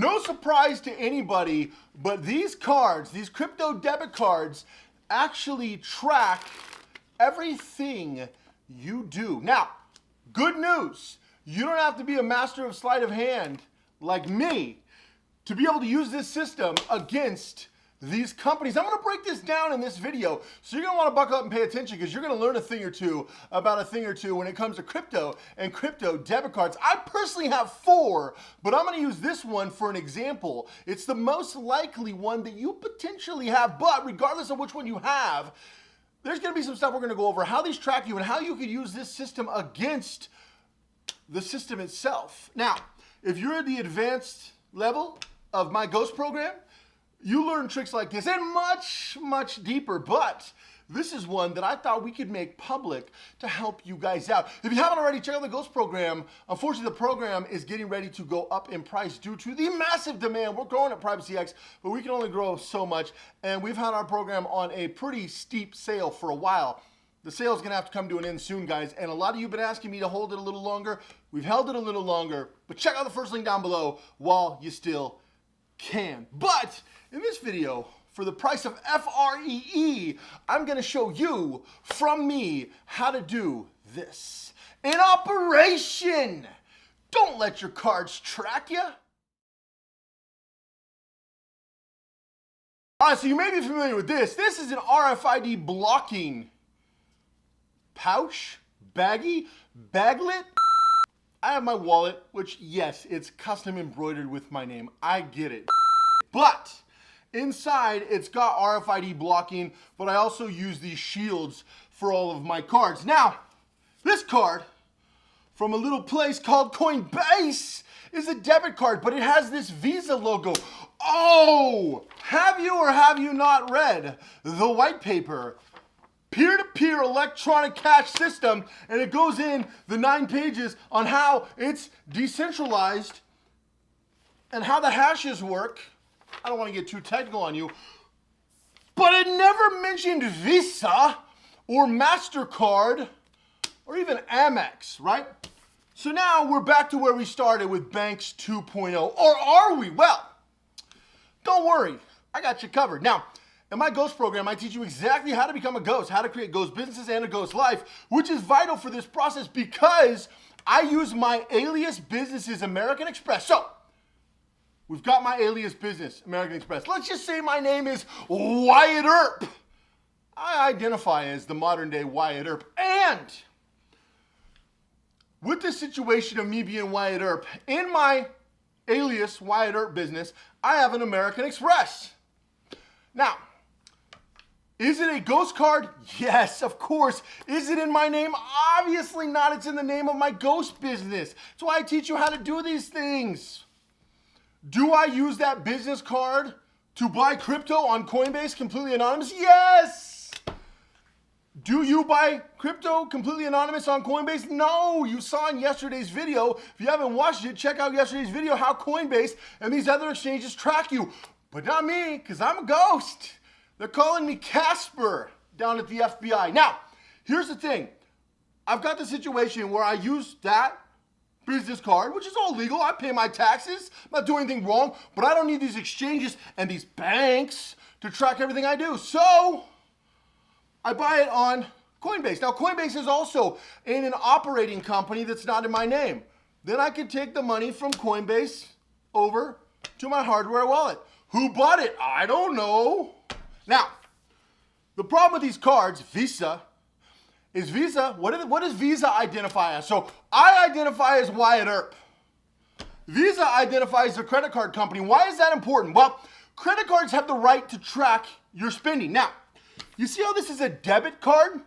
No surprise to anybody, but these cards, these crypto debit cards, actually track everything you do. Now, good news. You don't have to be a master of sleight of hand like me to be able to use this system against these companies. I'm going to break this down in this video, so you're going to want to buckle up and pay attention because you're going to learn a thing or two about a thing or two when it comes to crypto and crypto debit cards. I personally have 4, but I'm going to use this one for an example. It's the most likely one that you potentially have, but regardless of which one you have, there's going to be some stuff we're going to go over, how these track you and how you could use this system against the system itself. Now, if you're at the advanced level of my Ghost program, you learn tricks like this and much, much deeper, but this is one that I thought we could make public to help you guys out. If you haven't already, check out the Ghost program. Unfortunately, the program is getting ready to go up in price due to the massive demand. We're growing at PrivacyX, but we can only grow so much, and we've had our program on a pretty steep sale for a while. The sale's gonna have to come to an end soon, guys, and a lot of you have been asking me to hold it a little longer. We've held it a little longer, but check out the first link down below while you still can. But in this video, for the price of FREE, I'm gonna show you, from me, how to do this. In operation! Don't let your cards track you. All right, so you may be familiar with this. This is an RFID blocking pouch, baggie, baglet. I have my wallet, which, yes, it's custom embroidered with my name. I get it. But inside, it's got RFID blocking, but I also use these shields for all of my cards. Now, this card from a little place called Coinbase is a debit card, but it has this Visa logo. Oh, have you or have you not read the white paper? Peer-to-peer electronic cash system, and it goes in the 9 pages on how it's decentralized and how the hashes work. I don't want to get too technical on you, but it never mentioned Visa or MasterCard or even Amex, right? So now we're back to where we started with Banks 2.0, or are we? Well, don't worry, I got you covered. Now, in my Ghost program, I teach you exactly how to become a ghost, how to create ghost businesses and a ghost life, which is vital for this process because I use my alias business is American Express. So, we've got my alias business, American Express. Let's just say my name is Wyatt Earp. I identify as the modern day Wyatt Earp. And with the situation of me being Wyatt Earp, in my alias Wyatt Earp business, I have an American Express. Now, is it a ghost card? Yes, of course. Is it in my name? Obviously not. It's in the name of my ghost business. That's why I teach you how to do these things. Do I use that business card to buy crypto on Coinbase completely anonymous? Yes! Do you buy crypto completely anonymous on Coinbase? No! You saw in yesterday's video. If you haven't watched it, check out yesterday's video how Coinbase and these other exchanges track you. But not me, because I'm a ghost. They're calling me Casper down at the FBI. Now, here's the thing. I've got the situation where I use that business card, which is all legal. I pay my taxes. I'm not doing anything wrong, but I don't need these exchanges and these banks to track everything I do. So I buy it on Coinbase. Now, Coinbase is also in an operating company that's not in my name. Then I can take the money from Coinbase over to my hardware wallet. Who bought it? I don't know. Now, the problem with these cards, Visa, is Visa, what does Visa identify as? So I identify as Wyatt Earp. Visa identifies the credit card company. Why is that important? Well, credit cards have the right to track your spending. Now, you see how this is a debit card?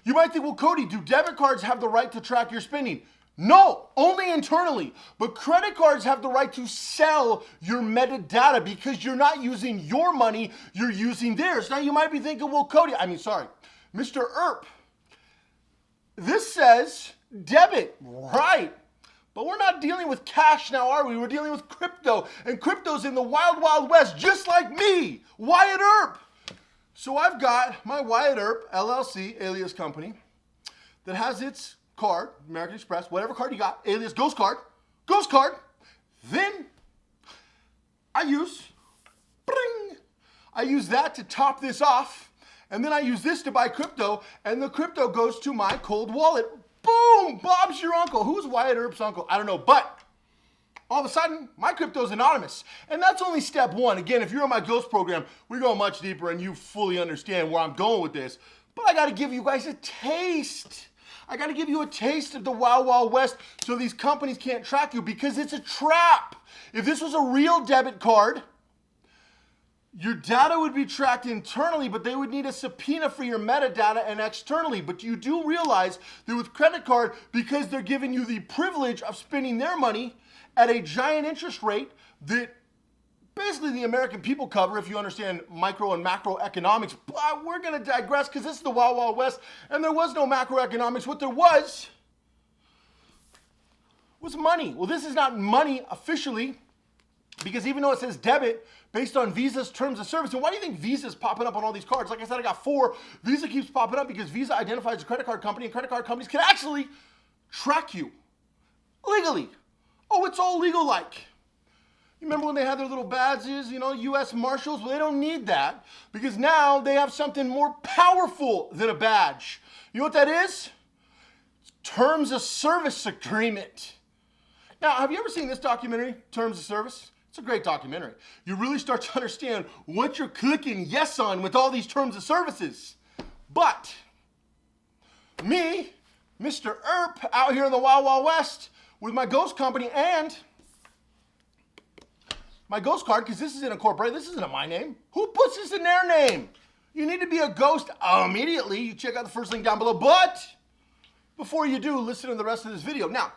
You might think, well, Cody, do debit cards have the right to track your spending? No, only internally. But credit cards have the right to sell your metadata because you're not using your money, you're using theirs. Now you might be thinking, well, Cody, Mr. Earp, this says debit, right? But we're not dealing with cash now, are we? We're dealing with crypto, and crypto's in the wild, wild west, just like me, Wyatt Earp. So I've got my Wyatt Earp LLC, alias company, that has its card, American Express, whatever card you got, alias ghost card. Then I use, bring, I use that to top this off, and then I use this to buy crypto, and the crypto goes to my cold wallet. Boom, Bob's your uncle. Who's Wyatt Earp's uncle? I don't know, but all of a sudden, my crypto is anonymous. And that's only step one. Again, if you're in my Ghost program, we go much deeper and you fully understand where I'm going with this. But I got to give you guys a taste. I got to give you a taste of the Wild Wild West so these companies can't track you, because it's a trap. If this was a real debit card, your data would be tracked internally, but they would need a subpoena for your metadata and externally. But you do realize that with credit card, because they're giving you the privilege of spending their money at a giant interest rate that basically the American people cover, if you understand micro and macroeconomics. But we're going to digress because this is the Wild Wild West, and there was no macroeconomics. What there was money. Well, this is not money officially, because even though it says debit, based on Visa's terms of service. And why do you think Visa's popping up on all these cards? Like I said, I got 4. Visa keeps popping up because Visa identifies a credit card company, and credit card companies can actually track you legally. Oh, it's all legal-like. You remember when they had their little badges, U.S. Marshals? Well, they don't need that, because now they have something more powerful than a badge. You know what that is? Terms of Service Agreement. Now, have you ever seen this documentary, Terms of Service? It's a great documentary. You really start to understand what you're clicking yes on with all these terms of services. But me, Mr. Earp, out here in the Wild Wild West with my Ghost company and my Ghost card, because this is in a corporate, this isn't in my name. Who puts this in their name? You need to be a Ghost immediately. You check out the first link down below. But before you do, listen to the rest of this video. Now,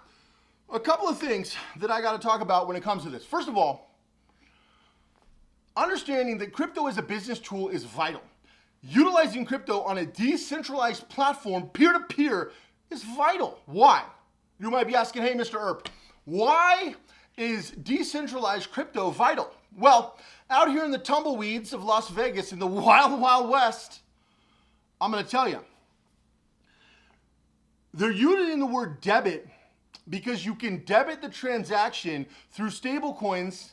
a couple of things that I got to talk about when it comes to this. First of all, understanding that crypto as a business tool is vital. Utilizing crypto on a decentralized platform, peer-to-peer, is vital. Why? You might be asking, hey, Mr. Earp, why is decentralized crypto vital? Well, out here in the tumbleweeds of Las Vegas, in the Wild Wild West, I'm going to tell you, they're using the word debit because you can debit the transaction through stable coins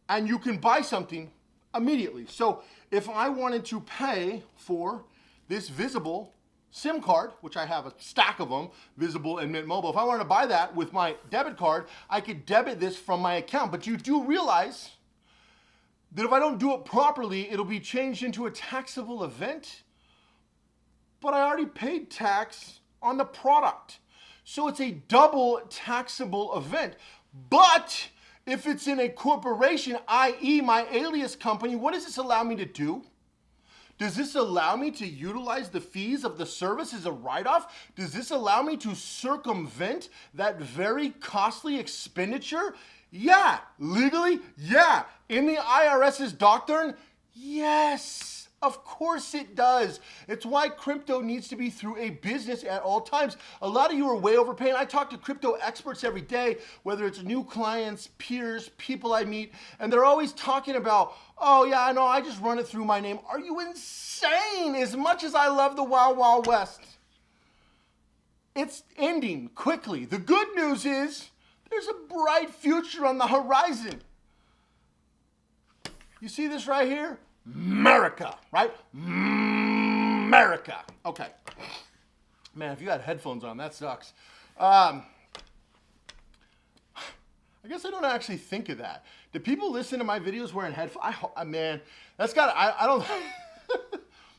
and you can buy something immediately. So if I wanted to pay for this Visible SIM card, which I have a stack of them, Visible and Mint Mobile, if I wanted to buy that with my debit card, I could debit this from my account. But you do realize that if I don't do it properly, it'll be changed into a taxable event. But I already paid tax on the product. So it's a double taxable event. But if it's in a corporation, i.e. my alias company, what does this allow me to do? Does this allow me to utilize the fees of the service as a write-off? Does this allow me to circumvent that very costly expenditure? Yeah. Legally? Yeah. In the IRS's doctrine? Yes. Of course it does. It's why crypto needs to be through a business at all times. A lot of you are way overpaying. I talk to crypto experts every day, whether it's new clients, peers, people I meet, and they're always talking about, oh yeah, I know, I just run it through my name. Are you insane? As much as I love the Wild Wild West, it's ending quickly. The good news is there's a bright future on the horizon. You see this right here? America, right? America. Okay. Man, if you had headphones on, that sucks. I guess I don't actually think of that. Do people listen to my videos wearing headphones? Man, that's got, I don't,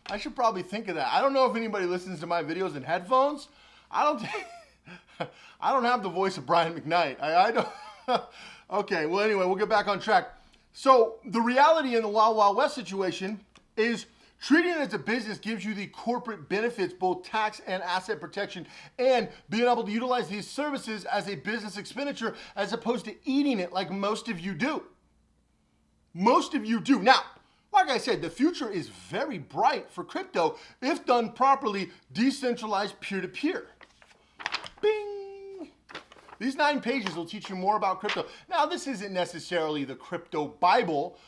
I should probably think of that. I don't know if anybody listens to my videos in headphones. I don't have the voice of Brian McKnight. I don't. Okay, well, anyway, we'll get back on track. So the reality in the Wild Wild West situation is treating it as a business gives you the corporate benefits, both tax and asset protection, and being able to utilize these services as a business expenditure as opposed to eating it like most of you do. Most of you do. Now, like I said, the future is very bright for crypto if done properly, decentralized peer-to-peer. Bing! These 9 pages will teach you more about crypto. Now, this isn't necessarily the crypto Bible,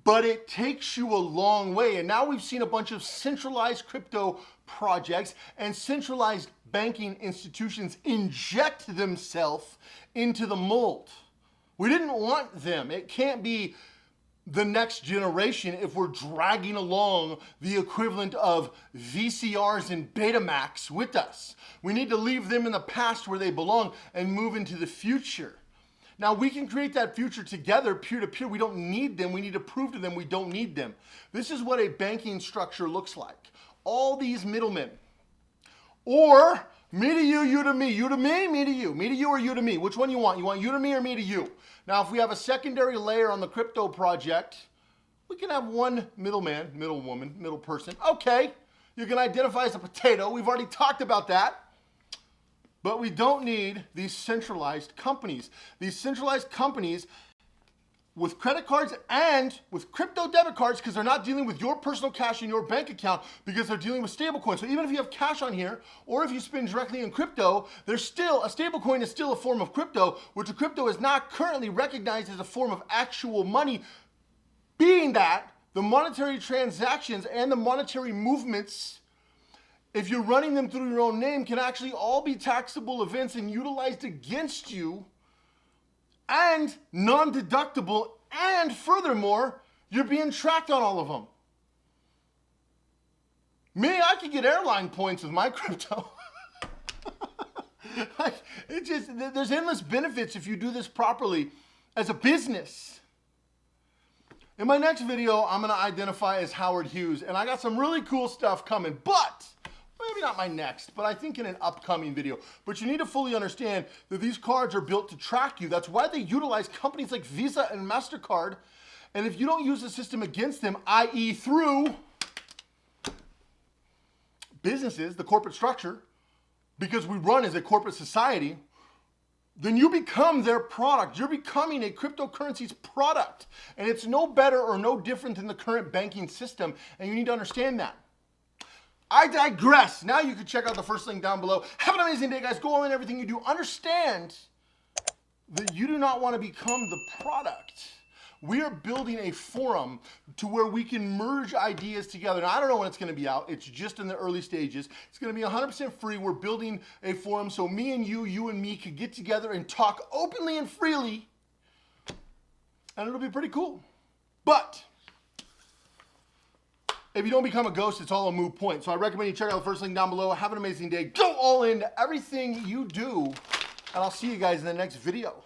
but it takes you a long way. And now we've seen a bunch of centralized crypto projects and centralized banking institutions inject themselves into the mold. We didn't want them. It can't be the next generation if we're dragging along the equivalent of VCRs and Betamax with us. We need to leave them in the past where they belong and move into the future. Now, we can create that future together, peer-to-peer. We don't need them. We need to prove to them we don't need them. This is what a banking structure looks like. All these middlemen. Or me to you, you to me. You to me, me to you. Me to you or you to me. Which one you want? You want you to me or me to you? Now, if we have a secondary layer on the crypto project, we can have one middleman, middle woman, middle person. Okay, you can identify as a potato. We've already talked about that. But we don't need these centralized companies. These centralized companies with credit cards and with crypto debit cards, because they're not dealing with your personal cash in your bank account, because they're dealing with stablecoins. So even if you have cash on here, or if you spend directly in crypto, there's still, a stablecoin is still a form of crypto, which a crypto is not currently recognized as a form of actual money, being that the monetary transactions and the monetary movements, if you're running them through your own name, can actually all be taxable events and utilized against you, and non-deductible, and furthermore, you're being tracked on all of them. Me, I could get airline points with my crypto. There's endless benefits if you do this properly as a business. In my next video, I'm gonna identify as Howard Hughes, and I got some really cool stuff coming, but maybe not my next, but I think in an upcoming video. But you need to fully understand that these cards are built to track you. That's why they utilize companies like Visa and MasterCard. And if you don't use the system against them, i.e. through businesses, the corporate structure, because we run as a corporate society, then you become their product. You're becoming a cryptocurrency's product. And it's no better or no different than the current banking system. And you need to understand that. I digress. Now you can check out the first link down below. Have an amazing day, guys. Go all in everything you do. Understand that you do not want to become the product. We are building a forum to where we can merge ideas together. Now, I don't know when it's going to be out. It's just in the early stages. It's going to be 100% free. We're building a forum so me and you and me could get together and talk openly and freely. And it'll be pretty cool. But if you don't become a ghost, it's all a moot point. So I recommend you check out the first link down below. Have an amazing day. Go all into everything you do. And I'll see you guys in the next video.